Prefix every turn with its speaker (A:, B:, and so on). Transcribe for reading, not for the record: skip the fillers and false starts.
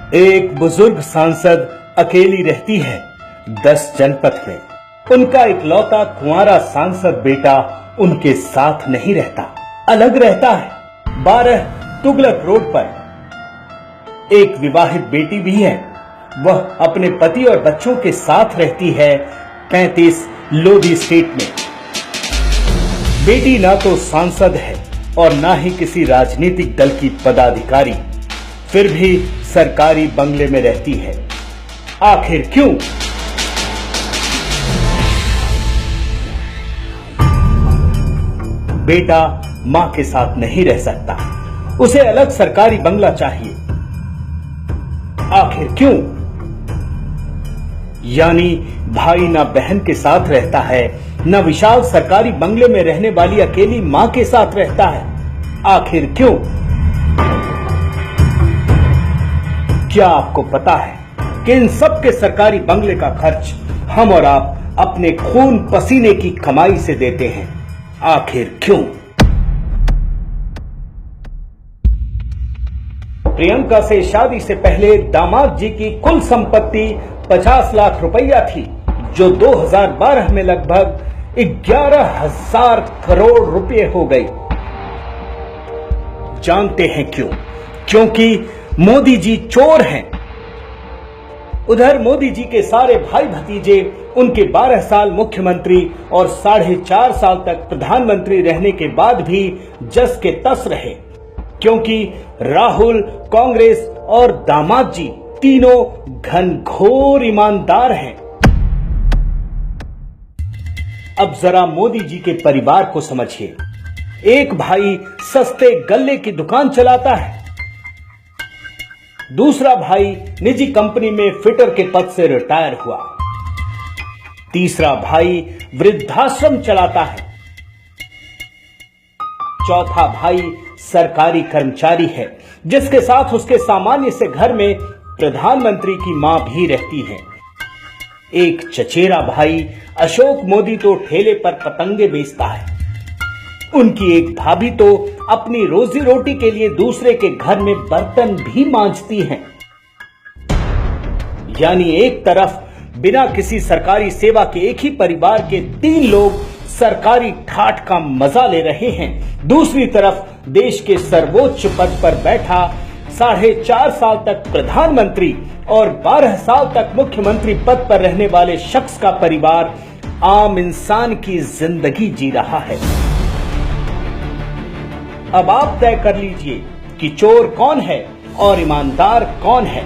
A: एक बुजुर्ग सांसद अकेली रहती है 10 जनपद में। उनका इकलौता कुंवारा सांसद बेटा उनके साथ नहीं रहता, अलग रहता है 12 तुगलक रोड पर। एक विवाहित बेटी भी है, वह अपने पति और बच्चों के साथ रहती है 35 लोधी स्ट्रीट में। बेटी ना तो सांसद है और ना ही किसी राजनीतिक दल की पदाधिकारी, फिर भी सरकारी बंगले में रहती है। आखिर क्यों? बेटा मां के साथ नहीं रह सकता, उसे अलग सरकारी बंगला चाहिए। आखिर क्यों? यानी भाई ना बहन के साथ रहता है, न विशाल सरकारी बंगले में रहने वाली अकेली मां के साथ रहता है। आखिर क्यों? क्या आपको पता है कि इन सब के सरकारी बंगले का खर्च हम और आप अपने खून पसीने की कमाई से देते हैं? आखिर क्यों? प्रियंका से शादी से पहले दामाद जी की कुल संपत्ति 50 लाख रुपया थी, जो 2012 में लगभग 11,000 करोड़ रुपए हो गई। जानते हैं क्यों? क्योंकि मोदी जी चोर हैं। उधर मोदी जी के सारे भाई भतीजे उनके 12 साल मुख्यमंत्री और 4.5 साल तक प्रधानमंत्री रहने के बाद भी जस के तस रहे, क्योंकि राहुल, कांग्रेस और दामाद जी तीनों घनघोर ईमानदार हैं। अब जरा मोदी जी के परिवार को समझिए। एक भाई सस्ते गल्ले की दुकान चलाता है, दूसरा भाई निजी कंपनी में फिटर के पद से रिटायर हुआ, तीसरा भाई वृद्धाश्रम चलाता है, चौथा भाई सरकारी कर्मचारी है, जिसके साथ उसके सामान्य से घर में प्रधानमंत्री की मां भी रहती है। एक चचेरा भाई अशोक मोदी तो ठेले पर पतंगे बेचता है। उनकी एक भाभी तो अपनी रोजी रोटी के लिए दूसरे के घर में बर्तन भी मांजती हैं। यानी एक तरफ बिना किसी सरकारी सेवा के एक ही परिवार के 3 लोग सरकारी ठाठ का मजा ले रहे हैं, दूसरी तरफ देश के सर्वोच्च पद पर बैठा 4.5 साल तक प्रधानमंत्री और 12 साल तक मुख्यमंत्री पद पर रहने वाले शख्स का परिवार आम इंसान की जिंदगी जी रहा है। अब आप तय कर लीजिए कि चोर कौन है और ईमानदार कौन है।